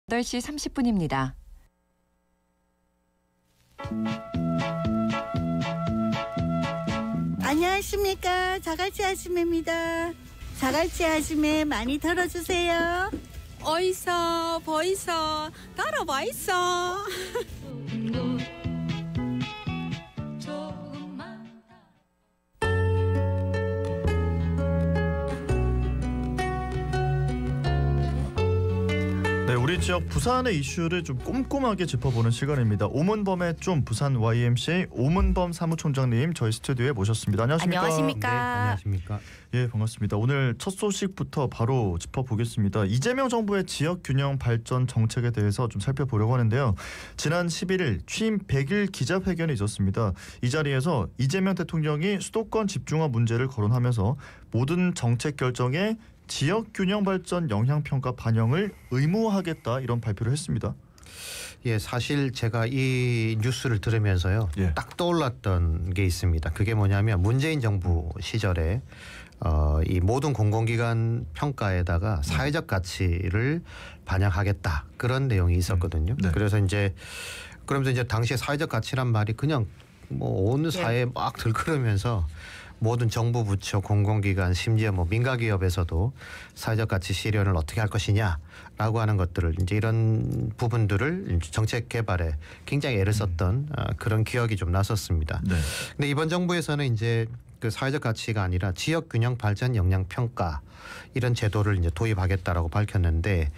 8시 30분입니다. 안녕하십니까. 자갈치 아줌매입니다. 자갈치 아줌매 많이 덜어주세요. 어이서 보이서 따라와 있어. 네, 우리 지역 부산의 이슈를 좀 꼼꼼하게 짚어보는 시간입니다. 오문범의 좀 부산 YMCA 오문범 사무총장님 저희 스튜디오에 모셨습니다. 안녕하십니까? 안녕하십니까? 네, 안녕하십니까? 예, 반갑습니다. 오늘 첫 소식부터 바로 짚어보겠습니다. 이재명 정부의 지역 균형 발전 정책에 대해서 좀 살펴보려고 하는데요. 지난 11일 취임 100일 기자회견이 있었습니다. 이 자리에서 이재명 대통령이 수도권 집중화 문제를 거론하면서 모든 정책 결정에 지역 균형 발전 영향 평가 반영을 의무화하겠다 이런 발표를 했습니다. 예, 사실 제가 이 뉴스를 들으면서요. 예. 딱 떠올랐던 게 있습니다. 그게 뭐냐면 문재인 정부 시절에 이 모든 공공기관 평가에다가 사회적 가치를 반영하겠다 그런 내용이 있었거든요. 네. 그래서 이제 그러면서 이제 당시에 사회적 가치란 말이 그냥 뭐 온 사회에 막 들끓으면서 모든 정부 부처 공공기관 심지어 뭐 민간기업에서도 사회적 가치 실현을 어떻게 할 것이냐라고 하는 것들을 이제 이런 부분들을 정책 개발에 굉장히 애를 썼던 그런 기억이 좀 났었습니다. 네. 근데 이번 정부에서는 이제 그 사회적 가치가 아니라 지역 균형 발전 영향 평가 이런 제도를 이제 도입하겠다라고 밝혔는데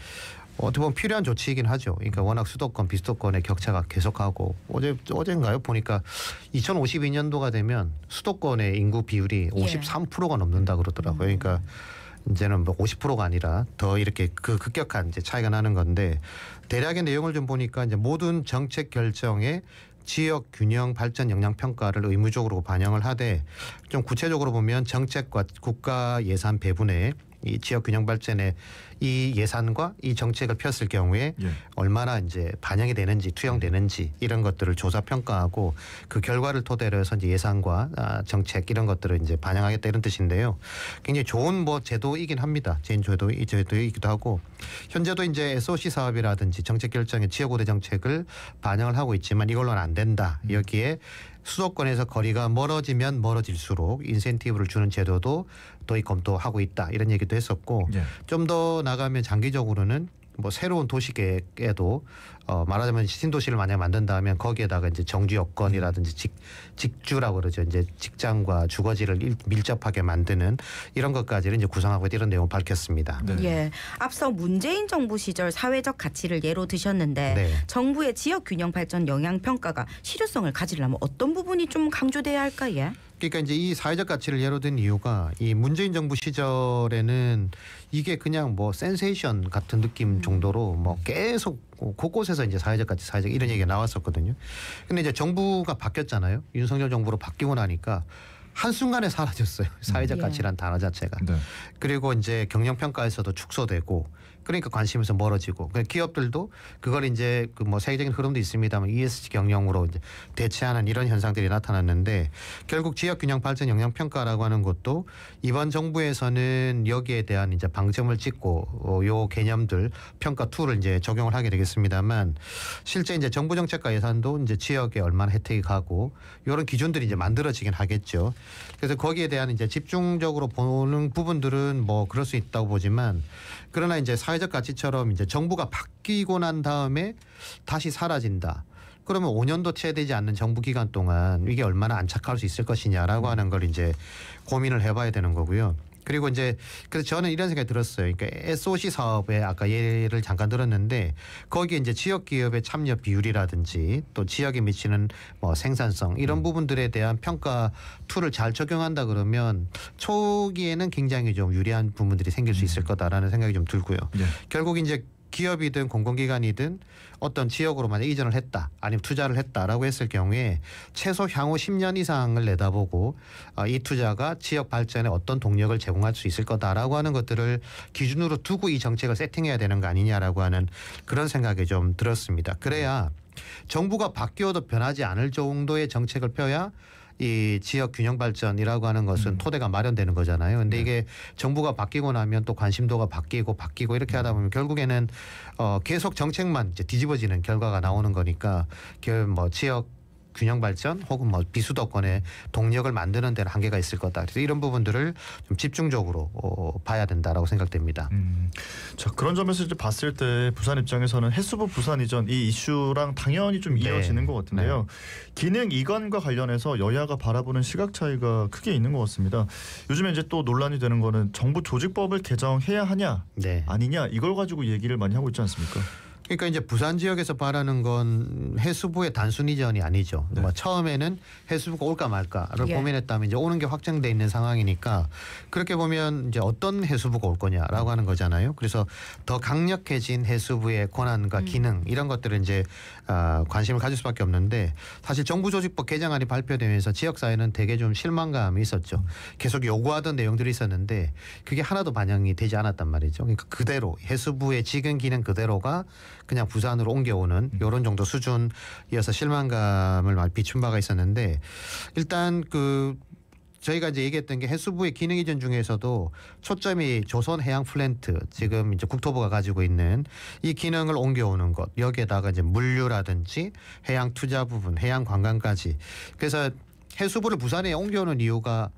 어떻게 보면 필요한 조치이긴 하죠. 그러니까 워낙 수도권, 비수도권의 격차가 계속하고 어젠가요? 보니까 2052년도가 되면 수도권의 인구 비율이 53%가 넘는다 그러더라고요. 그러니까 이제는 뭐 50%가 아니라 더 이렇게 그 급격한 이제 차이가 나는 건데 대략의 내용을 좀 보니까 이제 모든 정책 결정에 지역 균형 발전 영향 평가를 의무적으로 반영을 하되 좀 구체적으로 보면 정책과 국가 예산 배분에 이 지역 균형 발전에 이 예산과 이 정책을 폈을 경우에 얼마나 이제 반영이 되는지 투영되는지 이런 것들을 조사 평가하고 그 결과를 토대로 해서 이제 예산과 정책 이런 것들을 이제 반영하겠다 이런 뜻인데요. 굉장히 좋은 뭐 제도이긴 합니다. 제도이기도 하고 현재도 이제 SOC 사업이라든지 정책 결정에 지역 우대 정책을 반영을 하고 있지만 이걸로는 안 된다. 여기에 수도권에서 거리가 멀어지면 멀어질수록 인센티브를 주는 제도도 도입 검토하고 있다 이런 얘기도 했었고 좀 더 나가면 장기적으로는 뭐 새로운 도시 계획에도 말하자면 신도시를 만약 만든다면 거기에다가 이제 정주 여건이라든지 직주라고 그러죠. 이제 직장과 주거지를 밀접하게 만드는 이런 것까지를 이제 구성하고 있다 이런 내용을 밝혔습니다. 네. 예, 앞서 문재인 정부 시절 사회적 가치를 예로 드셨는데 네. 정부의 지역 균형 발전 영향 평가가 실효성을 가지려면 어떤 부분이 좀 강조돼야 할까? 예. 그러니까 이제 이 사회적 가치를 예로 든 이유가 이 문재인 정부 시절에는 이게 그냥 뭐 센세이션 같은 느낌 정도로 뭐 계속 곳곳에서 이제 사회적 가치, 사회적 이런 얘기가 나왔었거든요. 근데 이제 정부가 바뀌었잖아요. 윤석열 정부로 바뀌고 나니까 한순간에 사라졌어요. 사회적 가치란 단어 자체가. 네. 그리고 이제 경영평가에서도 축소되고 그러니까 관심에서 멀어지고 기업들도 그걸 이제 그 뭐 세계적인 흐름도 있습니다만 ESG 경영으로 이제 대체하는 이런 현상들이 나타났는데 결국 지역 균형 발전 영향 평가라고 하는 것도 이번 정부에서는 여기에 대한 이제 방점을 찍고 요 개념들 평가 툴을 이제 적용을 하게 되겠습니다만 실제 이제 정부 정책과 예산도 이제 지역에 얼마나 혜택이 가고 이런 기준들이 이제 만들어지긴 하겠죠. 그래서 거기에 대한 이제 집중적으로 보는 부분들은 뭐 그럴 수 있다고 보지만 그러나 이제 사회적 가치처럼 이제 정부가 바뀌고 난 다음에 다시 사라진다. 그러면 5년도 채 되지 않는 정부 기간 동안 이게 얼마나 안착할 수 있을 것이냐라고 하는 걸 이제 고민을 해봐야 되는 거고요. 그리고 이제 그래서 저는 이런 생각이 들었어요. 그러니까 SOC 사업에 아까 예를 잠깐 들었는데 거기에 이제 지역 기업의 참여 비율이라든지 또 지역에 미치는 뭐 생산성 이런 부분들에 대한 평가 툴을 잘 적용한다 그러면 초기에는 굉장히 좀 유리한 부분들이 생길 수 있을 거다라는 생각이 좀 들고요. 결국 이제 기업이든 공공기관이든 어떤 지역으로 만약 이전을 했다 아니면 투자를 했다라고 했을 경우에 최소 향후 10년 이상을 내다보고 이 투자가 지역 발전에 어떤 동력을 제공할 수 있을 거다라고 하는 것들을 기준으로 두고 이 정책을 세팅해야 되는 거 아니냐라고 하는 그런 생각이 좀 들었습니다. 그래야 정부가 바뀌어도 변하지 않을 정도의 정책을 펴야 이 지역 균형 발전이라고 하는 것은 토대가 마련되는 거잖아요. 근데 이게 정부가 바뀌고 나면 또 관심도가 바뀌고 이렇게 하다 보면 결국에는 계속 정책만 이제 뒤집어지는 결과가 나오는 거니까 뭐 지역 균형 발전 혹은 뭐 비수도권의 동력을 만드는 데는 한계가 있을 거다. 그래서 이런 부분들을 좀 집중적으로 봐야 된다라고 생각됩니다. 자, 그런 점에서 이제 봤을 때 부산 입장에서는 해수부 부산 이전 이 이슈랑 당연히 좀 이어지는 것 같은데요. 기능 이관과 관련해서 여야가 바라보는 시각 차이가 크게 있는 것 같습니다. 요즘에 이제 또 논란이 되는 거는 정부 조직법을 개정해야 하냐 아니냐 이걸 가지고 얘기를 많이 하고 있지 않습니까? 그러니까 이제 부산 지역에서 바라는 건 해수부의 단순 이전이 아니죠. 뭐 처음에는 해수부가 올까 말까를 고민했다면 이제 오는 게 확정돼 있는 상황이니까 그렇게 보면 이제 어떤 해수부가 올 거냐라고 하는 거잖아요. 그래서 더 강력해진 해수부의 권한과 기능 이런 것들은 이제 관심을 가질 수밖에 없는데 사실 정부조직법 개정안이 발표되면서 지역사회는 되게 좀 실망감이 있었죠. 계속 요구하던 내용들이 있었는데 그게 하나도 반영이 되지 않았단 말이죠. 그러니까 그대로 해수부의 지금 기능 그대로가 그냥 부산으로 옮겨오는 이런 정도 수준이어서 실망감을 많이 비춘 바가 있었는데 일단 저희가 이제 얘기했던 게 해수부의 기능 이전 중에서도 초점이 조선 해양 플랜트 지금 이제 국토부가 가지고 있는 이 기능을 옮겨오는 것 여기에다가 이제 물류라든지 해양 투자 부분, 해양 관광까지 그래서 해수부를 부산에 옮겨오는 이유가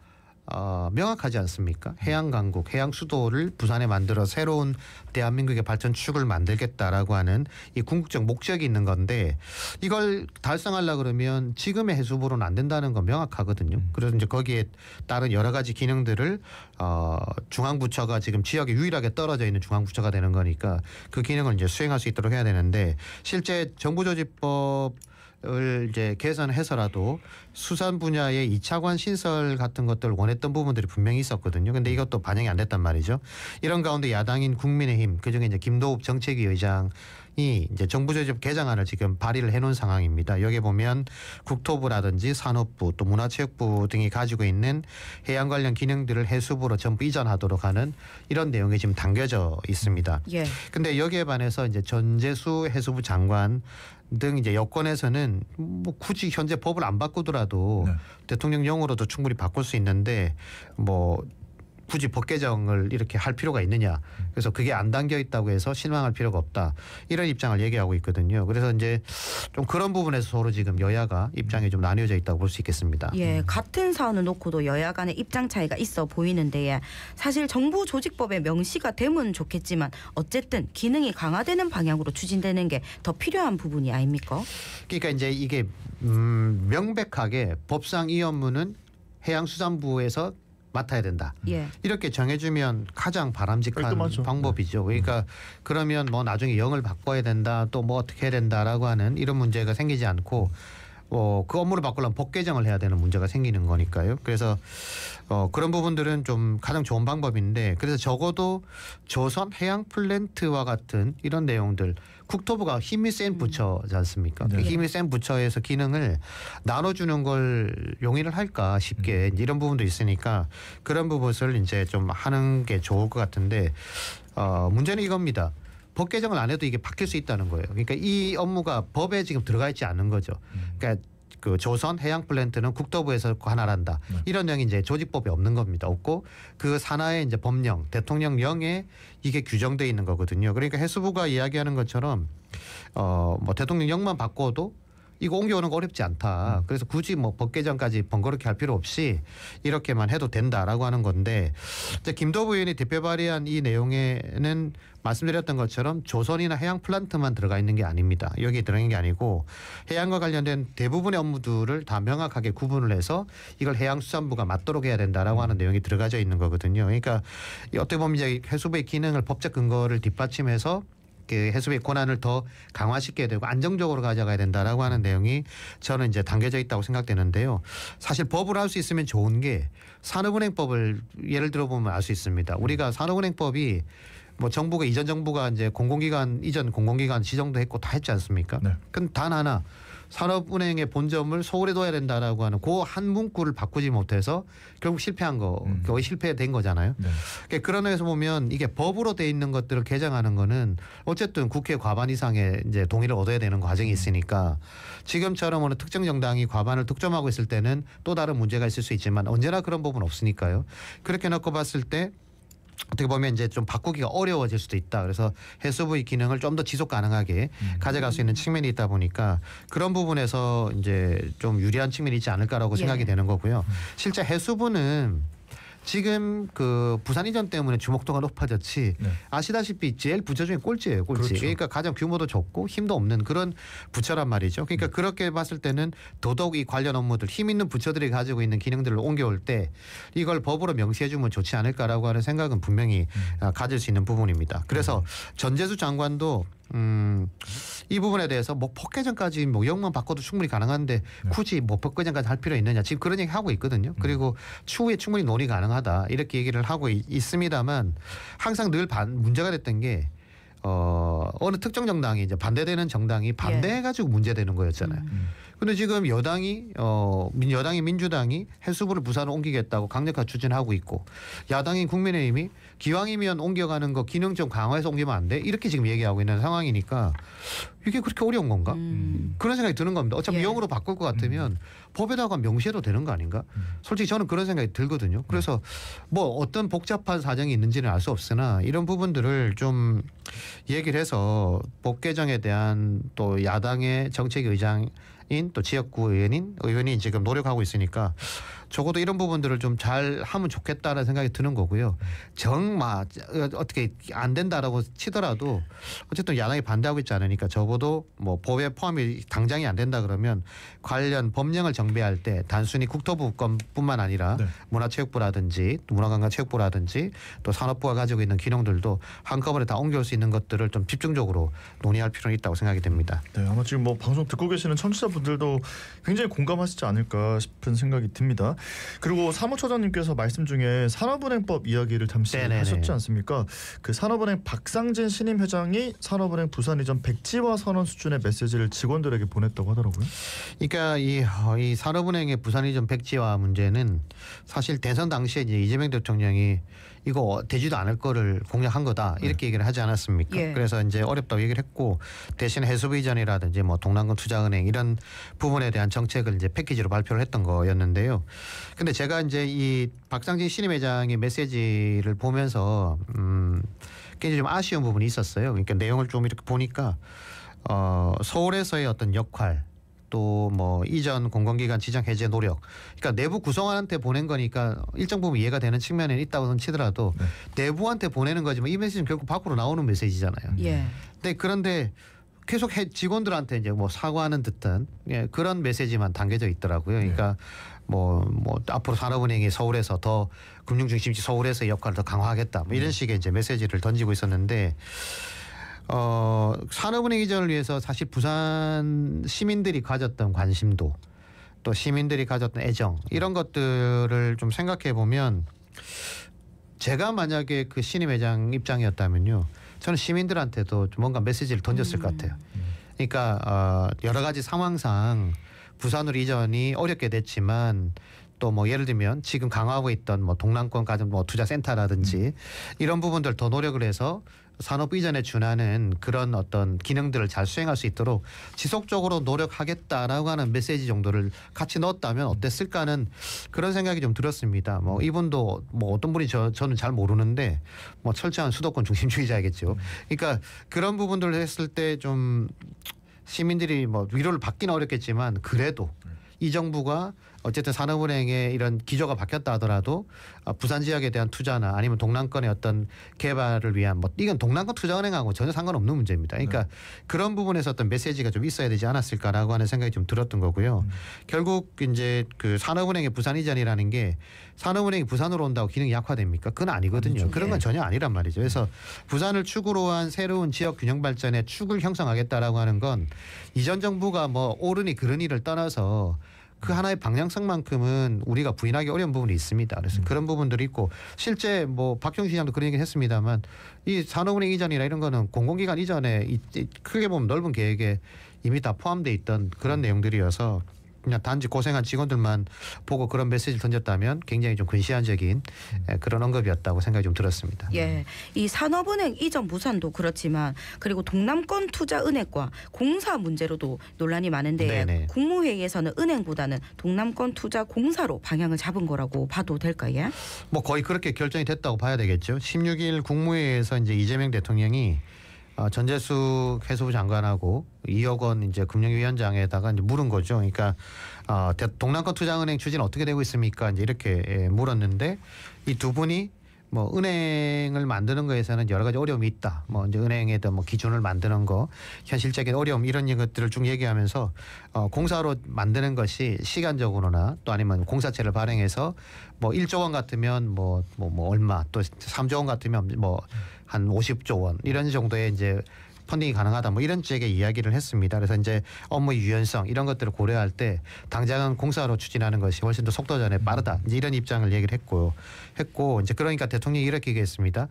명확하지 않습니까? 해양 강국, 해양 수도를 부산에 만들어 새로운 대한민국의 발전축을 만들겠다라고 하는 이 궁극적 목적이 있는 건데 이걸 달성하려 그러면 지금의 해수부로는 안 된다는 건 명확하거든요. 그래서 이제 거기에 따른 여러 가지 기능들을 중앙부처가 지금 지역에 유일하게 떨어져 있는 중앙부처가 되는 거니까 그 기능을 이제 수행할 수 있도록 해야 되는데 실제 정부조직법 을 이제 개선해서라도 수산 분야의 2차관 신설 같은 것들을 원했던 부분들이 분명히 있었거든요. 근데 이것도 반영이 안 됐단 말이죠. 이런 가운데 야당인 국민의힘 그중에 이제 김도읍 정책위 의장이 이제 정부조직법 개정안을 지금 발의를 해놓은 상황입니다. 여기 보면 국토부라든지 산업부 또 문화체육부 등이 가지고 있는 해양 관련 기능들을 해수부로 전부 이전하도록 하는 이런 내용이 지금 담겨져 있습니다. 근데 여기에 반해서 이제 전재수 해수부 장관 등 이제 여권에서는 뭐 굳이 현재 법을 안 바꾸더라도 대통령령으로도 충분히 바꿀 수 있는데 뭐 굳이 법 개정을 이렇게 할 필요가 있느냐. 그래서 그게 안 담겨 있다고 해서 실망할 필요가 없다. 이런 입장을 얘기하고 있거든요. 그래서 이제 좀 그런 부분에서 서로 지금 여야가 입장이 좀 나뉘어져 있다고 볼 수 있겠습니다. 같은 사안을 놓고도 여야 간의 입장 차이가 있어 보이는데 사실 정부 조직법에 명시가 되면 좋겠지만 어쨌든 기능이 강화되는 방향으로 추진되는 게 더 필요한 부분이 아닙니까? 그러니까 이제 이게 명백하게 법상 이 업무는 해양수산부에서 맡아야 된다. 이렇게 정해주면 가장 바람직한 깔끔하죠. 방법이죠. 그러니까 그러면 뭐 나중에 영을 바꿔야 된다 또 뭐 어떻게 해야 된다라고 하는 이런 문제가 생기지 않고 그 업무를 바꾸려면 법 개정을 해야 되는 문제가 생기는 거니까요. 그래서 그런 부분들은 좀 가장 좋은 방법인데 그래서 적어도 조선 해양 플랜트와 같은 이런 내용들 국토부가 힘이 센 부처지 않습니까? 힘이 센 부처에서 기능을 나눠주는 걸 용인을 할까 쉽게 이런 부분도 있으니까 그런 부분을 이제 좀 하는 게 좋을 것 같은데 문제는 이겁니다. 법 개정을 안 해도 이게 바뀔 수 있다는 거예요. 그러니까 이 업무가 법에 지금 들어가 있지 않은 거죠. 그러니까 그 조선 해양 플랜트는 국토부에서 관할한다. 이런 내용이 이제 조직법에 없는 겁니다. 없고 그 산하의 이제 법령, 대통령령에 이게 규정돼 있는 거거든요. 그러니까 해수부가 이야기하는 것처럼 뭐 대통령령만 바꿔도 이거 옮겨오는 거 어렵지 않다. 그래서 굳이 뭐 법 개정까지 번거롭게 할 필요 없이 이렇게만 해도 된다라고 하는 건데 이제 김도부 의원이 대표 발의한 이 내용에는 말씀드렸던 것처럼 조선이나 해양 플란트만 들어가 있는 게 아닙니다. 여기에 들어있는 게 아니고 해양과 관련된 대부분의 업무들을 다 명확하게 구분을 해서 이걸 해양수산부가 맡도록 해야 된다라고 하는 내용이 들어가져 있는 거거든요. 그러니까 어떻게 보면 이제 해수부의 기능을 법적 근거를 뒷받침해서 그 해수부의 권한을 더 강화시켜야 되고 안정적으로 가져가야 된다라고 하는 내용이 저는 이제 담겨져 있다고 생각되는데요. 사실 법을 할 수 있으면 좋은 게 산업은행법을 예를 들어 보면 알 수 있습니다. 우리가 산업은행법이 뭐 정부가 이전 정부가 이제 공공기관 이전 공공기관 지정도 했고 다 했지 않습니까? 근데 단 하나 산업은행의 본점을 서울에 둬야 된다라고 하는 그 한 문구를 바꾸지 못해서 결국 실패한 거, 거의 실패된 거잖아요. 네. 그러니까 그런 의미에서 보면 이게 법으로 돼 있는 것들을 개정하는 거는 어쨌든 국회 과반 이상의 이제 동의를 얻어야 되는 과정이 있으니까 지금처럼 어느 특정 정당이 과반을 득점하고 있을 때는 또 다른 문제가 있을 수 있지만 언제나 그런 부분은 없으니까요. 그렇게 놓고 봤을 때 어떻게 보면 이제 좀 바꾸기가 어려워질 수도 있다. 그래서 해수부의 기능을 좀 더 지속 가능하게 가져갈 수 있는 측면이 있다 보니까 그런 부분에서 이제 좀 유리한 측면이 있지 않을까라고 생각이 되는 거고요. 실제 해수부는 지금 그 부산 이전 때문에 주목도가 높아졌지 네. 아시다시피 제일 부처 중에 꼴찌예요. 꼴찌. 그렇죠. 그러니까 가장 규모도 적고 힘도 없는 그런 부처란 말이죠. 그러니까 그렇게 봤을 때는 더더욱 이 관련 업무들 힘 있는 부처들이 가지고 있는 기능들을 옮겨올 때 이걸 법으로 명시해 주면 좋지 않을까라고 하는 생각은 분명히 가질 수 있는 부분입니다. 그래서 전재수 장관도 이 부분에 대해서 뭐 법개정까지 뭐 영만 바꿔도 충분히 가능한데 굳이 뭐 법개정까지 할 필요 있느냐 지금 그런 얘기 하고 있거든요. 그리고 추후에 충분히 논의 가능하다 이렇게 얘기를 하고 있습니다만 항상 늘 문제가 됐던 게 어느 특정 정당이 이제 반대되는 정당이 반대해가지고 문제되는 거였잖아요. 근데 지금 여당이 민주당이 해수부를 부산으로 옮기겠다고 강력하게 추진하고 있고 야당인 국민의힘이 기왕이면 옮겨가는 거 기능 좀 강화해서 옮기면 안 돼? 이렇게 지금 얘기하고 있는 상황이니까 이게 그렇게 어려운 건가? 그런 생각이 드는 겁니다. 어차피 영으로 바꿀 것 같으면 법에다가 명시해도 되는 거 아닌가? 솔직히 저는 그런 생각이 들거든요. 그래서 뭐 어떤 복잡한 사정이 있는지는 알 수 없으나 이런 부분들을 좀 얘기를 해서 법 개정에 대한 또 야당의 정책 의장인 또 지역구 의원이 지금 노력하고 있으니까 적어도 이런 부분들을 좀 잘 하면 좋겠다는 생각이 드는 거고요. 정말 어떻게 안 된다라고 치더라도 어쨌든 야당이 반대하고 있지 않으니까 적어도 뭐 법에 포함이 당장이 안 된다 그러면 관련 법령을 정비할 때 단순히 국토부 건뿐만 아니라 문화체육부라든지 문화관광체육부라든지 또 산업부가 가지고 있는 기능들도 한꺼번에 다 옮겨올 수 있는 것들을 좀 집중적으로 논의할 필요는 있다고 생각이 됩니다. 네, 아마 지금 뭐 방송 듣고 계시는 청취자분들도 굉장히 공감하시지 않을까 싶은 생각이 듭니다. 그리고 사무처장님께서 말씀 중에 산업은행법 이야기를 잠시 하셨지 않습니까? 그 산업은행 박상진 신임 회장이 산업은행 부산 이전 백지화 선언 수준의 메시지를 직원들에게 보냈다고 하더라고요. 그러니까 이 산업은행의 부산 이전 백지화 문제는 사실 대선 당시에 이제 이재명 대통령이 이거 되지도 않을 거를 공약한 거다 이렇게 얘기를 하지 않았습니까? 그래서 이제 어렵다고 얘기를 했고 대신 해수부 이전이라든지 뭐 동남권 투자은행 이런 부분에 대한 정책을 이제 패키지로 발표를 했던 거였는데요. 근데 제가 이제 이 박상진 신임 회장의 메시지를 보면서 굉장히 좀 아쉬운 부분이 있었어요. 그러니까 내용을 좀 이렇게 보니까 서울에서의 어떤 역할 또 뭐 이전 공공기관 지정 해제 노력, 그러니까 내부 구성원한테 보낸 거니까 일정 부분 이해가 되는 측면이 있다고는 치더라도 내부한테 보내는 거지만 이 메시지는 결국 밖으로 나오는 메시지잖아요. 그런데 계속 직원들한테 이제 뭐 사과하는 듯한 그런 메시지만 담겨져 있더라고요. 그러니까 뭐 앞으로 산업은행이 서울에서 더 금융중심지 서울에서의 역할을 더 강화하겠다 뭐 이런 식의 이제 메시지를 던지고 있었는데. 산업은행 이전을 위해서 사실 부산 시민들이 가졌던 관심도 또 시민들이 가졌던 애정 이런 것들을 좀 생각해 보면 제가 만약에 그 신임 회장 입장이었다면요 저는 시민들한테도 좀 뭔가 메시지를 던졌을 것 같아요. 그러니까 여러 가지 상황상 부산으로 이전이 어렵게 됐지만 또 뭐 예를 들면 지금 강화하고 있던 뭐 동남권 가정 뭐 투자센터라든지 이런 부분들 더 노력을 해서 산업 이전에 준하는 그런 어떤 기능들을 잘 수행할 수 있도록 지속적으로 노력하겠다라고 하는 메시지 정도를 같이 넣었다면 어땠을까 하는 그런 생각이 좀 들었습니다. 뭐 이분도 뭐 어떤 분이 저는 잘 모르는데 뭐 철저한 수도권 중심주의자겠죠. 그러니까 그런 부분들을 했을 때 좀 시민들이 뭐 위로를 받기는 어렵겠지만 그래도 이 정부가 어쨌든 산업은행의 이런 기조가 바뀌었다 하더라도 부산 지역에 대한 투자나 아니면 동남권의 어떤 개발을 위한 뭐 이건 동남권 투자은행하고 전혀 상관없는 문제입니다. 그러니까 그런 부분에서 어떤 메시지가 좀 있어야 되지 않았을까라고 하는 생각이 좀 들었던 거고요. 결국 이제 그 산업은행의 부산 이전이라는 게 산업은행이 부산으로 온다고 기능이 약화됩니까? 그건 아니거든요. 그런 건 전혀 아니란 말이죠. 그래서 부산을 축으로 한 새로운 지역 균형 발전의 축을 형성하겠다라고 하는 건 이전 정부가 뭐 옳으니 그르니를 떠나서 그 하나의 방향성만큼은 우리가 부인하기 어려운 부분이 있습니다. 그래서 그런 부분들이 있고 실제 뭐 박형신 시장도 그런 얘기 했습니다만 이 산업은행 이전이나 이런 거는 공공기관 이전에 크게 보면 넓은 계획에 이미 다 포함돼 있던 그런 내용들이어서 그냥 단지 고생한 직원들만 보고 그런 메시지를 던졌다면 굉장히 좀 근시안적인 그런 언급이었다고 생각이 좀 들었습니다. 예, 이 산업은행 이전 무산도 그렇지만 그리고 동남권 투자은행과 공사 문제로도 논란이 많은데 네네. 국무회의에서는 은행보다는 동남권 투자공사로 방향을 잡은 거라고 봐도 될까요? 뭐 거의 그렇게 결정이 됐다고 봐야 되겠죠. 16일 국무회의에서 이제 이재명 대통령이 전재수 해수부 장관하고 2억 원 이제 금융위원장에다가 이제 물은 거죠. 그러니까 동남권 투자은행 추진 어떻게 되고 있습니까? 이제 이렇게 물었는데 이 두 분이 뭐 은행을 만드는 거에서는 여러 가지 어려움이 있다. 뭐 이제 은행에 대한 뭐 기준을 만드는 거, 현실적인 어려움 이런 것들을 쭉 얘기하면서 공사로 만드는 것이 시간적으로나 또 아니면 공사체를 발행해서 뭐 1조 원 같으면 뭐 얼마 또 3조 원 같으면 뭐 한 50조 원 이런 정도의 이제 펀딩이 가능하다 뭐 이런 쪽의 이야기를 했습니다. 그래서 이제 업무 유연성 이런 것들을 고려할 때 당장은 공사로 추진하는 것이 훨씬 더 속도전에 빠르다. 이제 이런 입장을 얘기를 했고 이제 그러니까 대통령이 이렇게 얘기했습니다.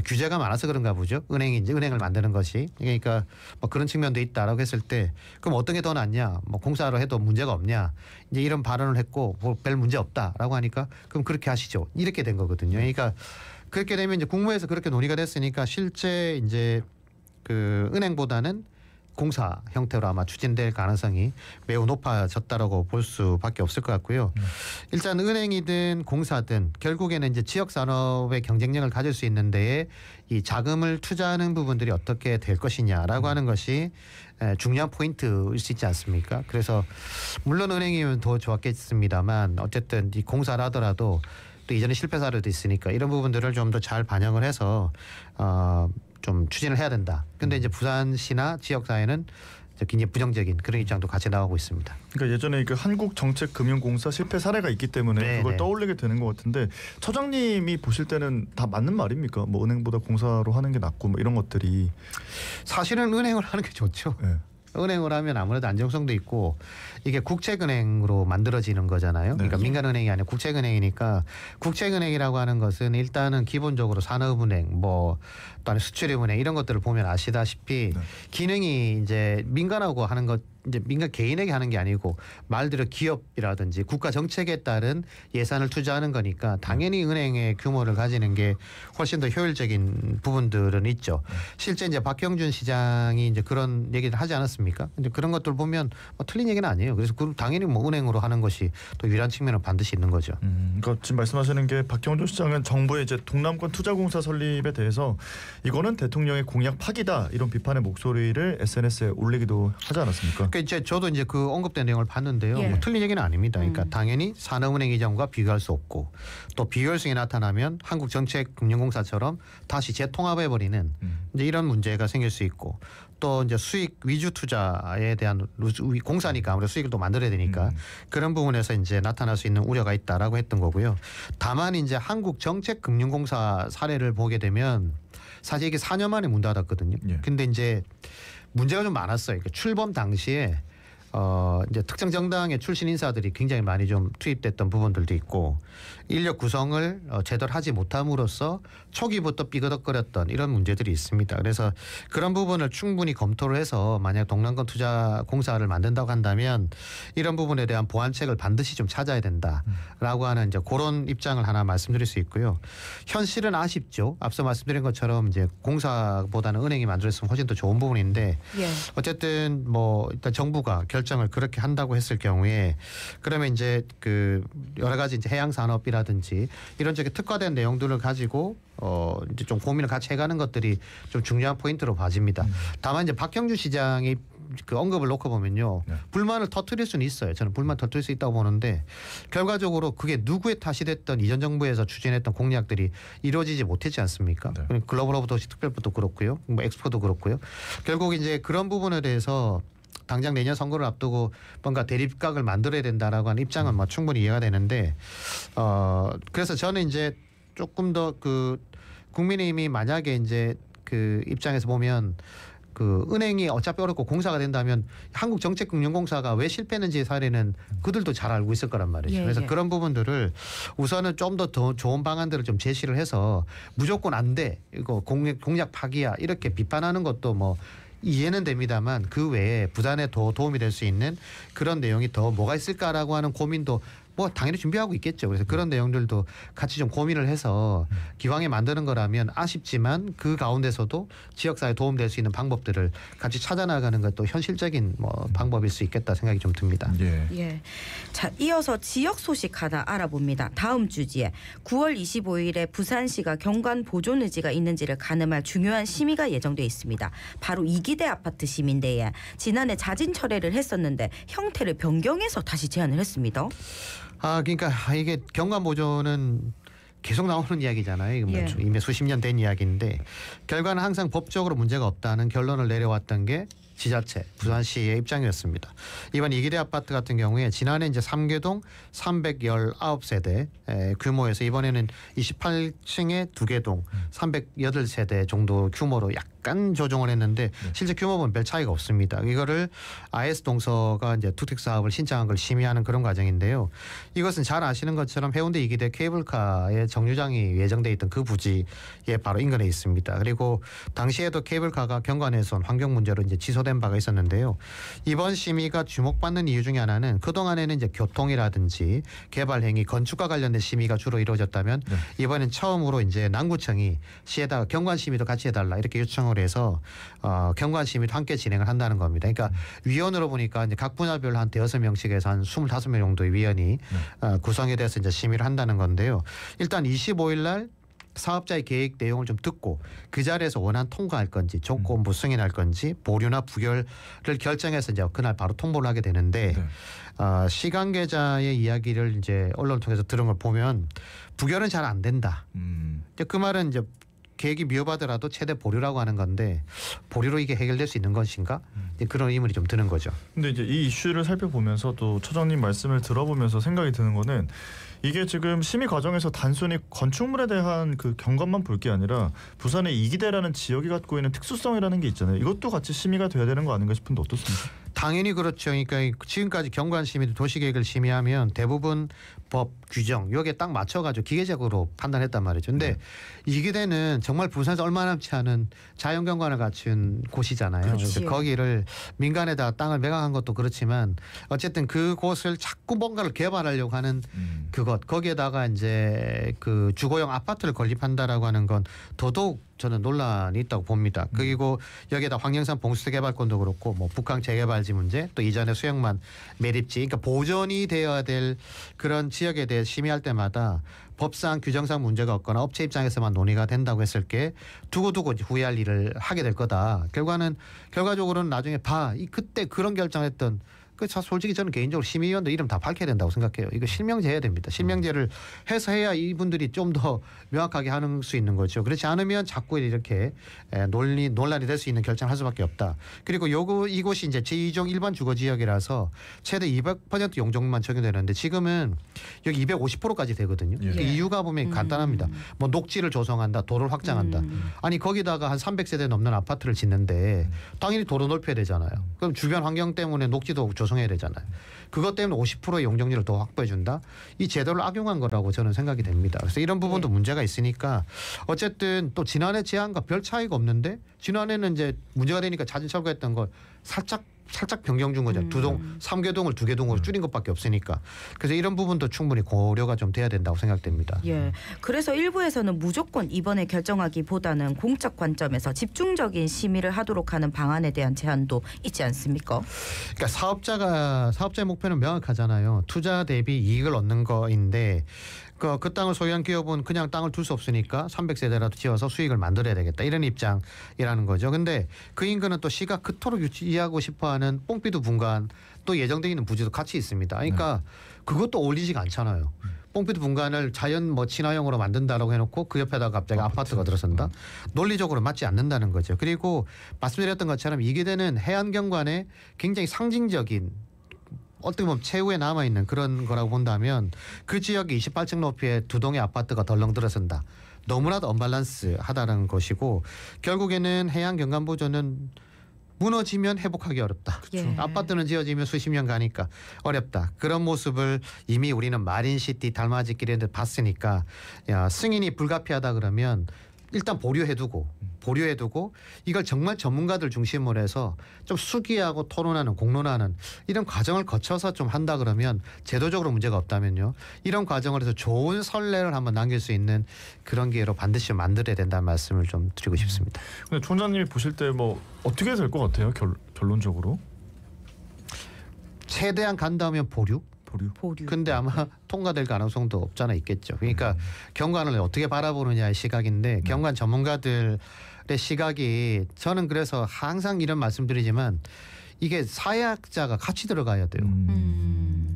규제가 많아서 그런가 보죠. 은행이 이제 은행을 만드는 것이 그러니까 뭐 그런 측면도 있다라고 했을 때 그럼 어떤 게 더 낫냐? 뭐 공사로 해도 문제가 없냐? 이제 이런 발언을 했고 뭐 별 문제 없다라고 하니까 그럼 그렇게 하시죠. 이렇게 된 거거든요. 그러니까 그렇게 되면 이제 국무회에서 그렇게 논의가 됐으니까 실제 이제 그 은행보다는 공사 형태로 아마 추진될 가능성이 매우 높아졌다라고 볼 수밖에 없을 것 같고요. 일단 은행이든 공사든 결국에는 이제 지역 산업의 경쟁력을 가질 수 있는 데에 이 자금을 투자하는 부분들이 어떻게 될 것이냐라고 하는 것이 중요한 포인트일 수 있지 않습니까? 그래서 물론 은행이면 더 좋았겠습니다만 어쨌든 이 공사를 하더라도 또 이전에 실패 사례도 있으니까 이런 부분들을 좀 더 잘 반영을 해서 좀 추진을 해야 된다. 근데 이제 부산시나 지역사회는 굉장히 부정적인 그런 입장도 같이 나오고 있습니다. 그러니까 예전에 그 한국정책금융공사 실패 사례가 있기 때문에 네네. 그걸 떠올리게 되는 것 같은데 처장님이 보실 때는 다 맞는 말입니까? 뭐 은행보다 공사로 하는 게 낫고 뭐 이런 것들이 사실은 은행을 하는 게 좋죠. 네. 은행을 하면 아무래도 안정성도 있고 이게 국책은행으로 만들어지는 거잖아요. 그러니까 네. 민간은행이 아니라 국책은행이니까 국책은행이라고 하는 것은 일단은 기본적으로 산업은행 뭐 또 아니면 수출입은행 이런 것들을 보면 아시다시피 네. 기능이 이제 민간하고 하는 것 이제 민간 개인에게 하는 게 아니고 말대로 기업이라든지 국가 정책에 따른 예산을 투자하는 거니까 당연히 은행의 규모를 가지는 게 훨씬 더 효율적인 부분들은 있죠. 실제 이제 박형준 시장이 이제 그런 얘기를 하지 않았습니까? 이제 그런 것들 보면 뭐 틀린 얘기는 아니에요. 그래서 당연히 뭐 은행으로 하는 것이 또 유리한 측면은 반드시 있는 거죠. 그러니까 지금 말씀하시는 게 박형준 시장은 정부의 이제 동남권 투자공사 설립에 대해서 이거는 대통령의 공약 파기다 이런 비판의 목소리를 SNS에 올리기도 하지 않았습니까? 그러니까 이제 저도 이제 그 언급된 내용을 봤는데요. 예. 뭐 틀린 얘기는 아닙니다. 그러니까 당연히 산업은행 이전과 비교할 수 없고 또 비효율성이 나타나면 한국정책금융공사처럼 다시 재통합해버리는 이제 이런 문제가 생길 수 있고 또 이제 수익 위주 투자에 대한 공사니까 아무래도 수익을 또 만들어야 되니까 그런 부분에서 이제 나타날 수 있는 우려가 있다라고 했던 거고요. 다만 이제 한국정책금융공사 사례를 보게 되면 사실 이게 4년 만에 문 닫았거든요. 예. 근데 이제 문제가 좀 많았어요. 그러니까 출범 당시에 이제 특정 정당의 출신 인사들이 굉장히 많이 좀 투입됐던 부분들도 있고 인력 구성을 제대로 하지 못함으로써 초기부터 삐그덕거렸던 이런 문제들이 있습니다. 그래서 그런 부분을 충분히 검토를 해서 만약 동남권 투자 공사를 만든다고 한다면 이런 부분에 대한 보완책을 반드시 좀 찾아야 된다라고 하는 이제 그런 입장을 하나 말씀드릴 수 있고요. 현실은 아쉽죠. 앞서 말씀드린 것처럼 이제 공사보다는 은행이 만들었으면 훨씬 더 좋은 부분인데 예. 어쨌든 뭐 일단 정부가 결정을 그렇게 한다고 했을 경우에 그러면 이제 그 여러 가지 이제 해양 산업이라든지 이런 쪽에 특화된 내용들을 가지고 이제 좀 고민을 같이 해가는 것들이 좀 중요한 포인트로 봐집니다. 다만 이제 박형준 시장이 그 언급을 놓고 보면요. 네. 불만을 터뜨릴 수는 있어요. 저는 불만 터뜨릴 수 있다고 보는데 결과적으로 그게 누구의 탓이 됐던 이전 정부에서 추진했던 공약들이 이루어지지 못했지 않습니까? 네. 글로벌 허브 도시 특별법도 그렇고요. 뭐 엑스포도 그렇고요. 결국 이제 그런 부분에 대해서 당장 내년 선거를 앞두고 뭔가 대립각을 만들어야 된다라고 하는 입장은 뭐 충분히 이해가 되는데 그래서 저는 이제 조금 더 그 국민의힘이 만약에 이제 그 입장에서 보면 그 은행이 어차피 어렵고 공사가 된다면 한국정책금융공사가 왜 실패했는지의 사례는 그들도 잘 알고 있을 거란 말이죠. 예, 그래서 예. 그런 부분들을 우선은 좀 더 좋은 방안들을 좀 제시를 해서 무조건 안 돼. 이거 공약 파기야. 이렇게 비판하는 것도 뭐 이해는 됩니다만 그 외에 부산에 더 도움이 될 수 있는 그런 내용이 더 뭐가 있을까라고 하는 고민도 뭐 당연히 준비하고 있겠죠. 그래서 그런 내용들도 같이 좀 고민을 해서 기왕에 만드는 거라면 아쉽지만 그 가운데서도 지역사회에 도움될 수 있는 방법들을 같이 찾아나가는 것도 현실적인 뭐 방법일 수 있겠다 생각이 좀 듭니다. 예. 예. 자, 이어서 지역 소식 하나 알아봅니다. 다음 주지에 9월 25일에 부산시가 경관 보존 의지가 있는지를 가늠할 중요한 심의가 예정돼 있습니다. 바로 이기대 아파트 심인데에 지난해 자진 철회를 했었는데 형태를 변경해서 다시 제안을 했습니다. 그러니까 이게 경관 보존은 계속 나오는 이야기잖아요. 예. 이미 수십 년 된 이야기인데 결과는 항상 법적으로 문제가 없다는 결론을 내려왔던 게 지자체 부산시의 입장이었습니다. 이번 이기대 아파트 같은 경우에 지난해 이제 3개동 319세대 규모에서 이번에는 28층에 2개 동 308세대 정도 규모로 약간 조정을 했는데 실제 규모는 별 차이가 없습니다. 이거를 IS 동서가 이제 투택 사업을 신청한 걸 심의하는 그런 과정인데요. 이것은 잘 아시는 것처럼 해운대 이기대 케이블카의 정류장이 예정돼 있던 그 부지에 바로 인근에 있습니다. 그리고 당시에도 케이블카가 경관에선 환경 문제로 이제 지소된 바가 있었는데요. 이번 심의가 주목받는 이유 중에 하나는 그동안에는 이제 교통이라든지 개발 행위, 건축과 관련된 심의가 주로 이루어졌다면 이번엔 처음으로 이제 남구청이 시에다가 경관 심의도 같이 해달라 이렇게 요청을 해서 경관 심의도 함께 진행을 한다는 겁니다. 그러니까 위원으로 보니까 이제 각 분야별로 한 5명씩에서 한 25명 정도의 위원이 구성이 돼서 이제 심의를 한다는 건데요. 일단 25일 날 사업자의 계획 내용을 좀 듣고 그 자리에서 원안 통과할 건지 조건부 승인할 건지 보류나 부결을 결정해서 이제 그날 바로 통보를 하게 되는데 시간 계좌의 이야기를 이제 언론을 통해서 들은 걸 보면 부결은 잘 안 된다. 그 말은 이제 계획이 미흡하더라도 최대 보류라고 하는 건데 보류로 이게 해결될 수 있는 것인가? 그런 의문이 좀 드는 거죠. 근데 이제 이 이슈를 살펴보면서 또 처장님 말씀을 들어보면서 생각이 드는 거는 이게 지금 심의 과정에서 단순히 건축물에 대한 그 경관만 볼 게 아니라 부산의 이기대라는 지역이 갖고 있는 특수성이라는 게 있잖아요. 이것도 같이 심의가 돼야 되는 거 아닌가 싶은데 어떻습니까? 당연히 그렇죠. 그러니까 지금까지 경관 심의, 도시계획을 심의하면 대부분 법 규정 여기에 딱 맞춰가지고 기계적으로 판단했단 말이죠. 근데 이기대는 정말 부산에서 얼마 남지 않은 자연경관을 갖춘 곳이잖아요. 그래서 거기를 민간에다 땅을 매각한 것도 그렇지만 어쨌든 그곳을 자꾸 뭔가를 개발하려고 하는 그것 거기에다가 이제 그 주거용 아파트를 건립한다라고 하는 건 더더욱 저는 논란이 있다고 봅니다. 그리고 여기에다 황령산 봉수대 개발권도 그렇고 뭐 북한 재개발지 문제 또 이전에 수영만 매립지 그러니까 보존이 되어야 될 그런 지역에 대해 심의할 때마다 법상 규정상 문제가 없거나 업체 입장에서만 논의가 된다고 했을 게 두고두고 후회할 일을 하게 될 거다. 결과적으로는 나중에 그때 그런 결정했던 솔직히 저는 개인적으로 심의위원들 이름 다 밝혀야 된다고 생각해요. 이거 실명제 해야 됩니다. 실명제를 해서 해야 이분들이 좀 더 명확하게 하는 수 있는 거죠. 그렇지 않으면 자꾸 이렇게 논란이 될 수 있는 결정을 할 수밖에 없다. 그리고 이곳이 이제 제2종 일반 주거지역이라서 최대 200% 용적률만 적용되는데 지금은 여기 250%까지 되거든요. 그 이유가 보면 간단합니다. 뭐 녹지를 조성한다, 도로를 확장한다. 아니 거기다가 한 300세대 넘는 아파트를 짓는데 당연히 도로 넓혀야 되잖아요. 그럼 주변 환경 때문에 녹지도 조성해야 되잖아요. 그것 때문에 50%의 용적률을 더 확보해 준다. 이 제도를 악용한 거라고 저는 생각이 됩니다. 그래서 이런 부분도 문제가 있으니까 어쨌든 또 지난해 제안과 별 차이가 없는데 지난해는 이제 문제가 되니까 자진 철거했던 걸 살짝 변경 준 거죠. 3개동을 2개동으로 줄인 것밖에 없으니까. 그래서 이런 부분도 충분히 고려가 좀 돼야 된다고 생각됩니다. 예. 그래서 일부에서는 무조건 이번에 결정하기보다는 공적 관점에서 집중적인 심의를 하도록 하는 방안에 대한 제안도 있지 않습니까? 그러니까 사업자의 목표는 명확하잖아요. 투자 대비 이익을 얻는 거인데 그 땅을 소유한 기업은 그냥 땅을 둘 수 없으니까 300세대라도 지어서 수익을 만들어야 되겠다. 이런 입장이라는 거죠. 근데 그 인근은 또 시가 그토록 유지하고 싶어하는 뽕피두 분간 또 예정되어 있는 부지도 같이 있습니다. 그러니까 그것도 어울리지가 않잖아요. 뽕피두 분간을 자연 친화형으로 만든다라고 해놓고 그 옆에다가 갑자기 아파트가 들어선다. 논리적으로 맞지 않는다는 거죠. 그리고 말씀드렸던 것처럼 이기대는 해안경관의 굉장히 상징적인 어떻게 보면 최후에 남아있는 그런 거라고 본다면 그 지역에 28층 높이의 2동의 아파트가 덜렁 들어선다. 너무나도 언밸런스하다는 것이고 결국에는 해양 경관보존은 무너지면 회복하기 어렵다. 예. 아파트는 지어지면 수십 년 가니까 어렵다. 그런 모습을 이미 우리는 마린시티, 달맞이길 이런 데 봤으니까 승인이 불가피하다 그러면 일단 보류해두고 이걸 정말 전문가들 중심으로 해서 좀 수기하고 토론하는 공론하는 이런 과정을 거쳐서 좀 한다 그러면 제도적으로 문제가 없다면요. 이런 과정을 해서 좋은 선례를 한번 남길 수 있는 그런 기회로 반드시 만들어야 된다는 말씀을 좀 드리고 싶습니다. 근데 총장님이 보실 때 뭐 어떻게 될 것 같아요? 결론적으로? 최대한 간다면 보류. 보류. 근데 아마 통과될 가능성도 없잖아 있겠죠. 그러니까 경관을 어떻게 바라보느냐의 시각인데 경관 전문가들의 시각이 저는 그래서 항상 이런 말씀드리지만 이게 사회학자가 같이 들어가야 돼요.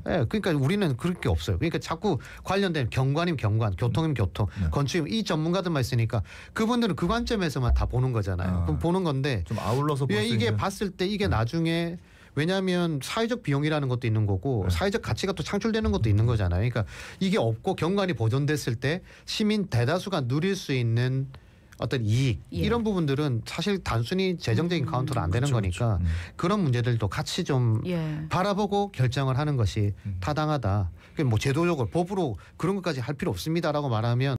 네, 그러니까 우리는 그럴 게 없어요. 그러니까 자꾸 관련된 경관이면 경관, 교통이면 교통, 건축이면 이 전문가들만 있으니까 그분들은 그 관점에서만 다 보는 거잖아요. 그럼 보는 건데 좀 아울러서 볼 수 이게 있는. 봤을 때 이게 나중에 왜냐하면 사회적 비용이라는 것도 있는 거고 사회적 가치가 또 창출되는 것도 있는 거잖아요. 그러니까 이게 없고 경관이 보존됐을 때 시민 대다수가 누릴 수 있는 어떤 이익 이런 부분들은 사실 단순히 재정적인 카운터로 안 되는 거니까 그런 문제들도 같이 좀 바라보고 결정을 하는 것이 타당하다. 뭐 제도적으로 법으로 그런 것까지 할 필요 없습니다라고 말하면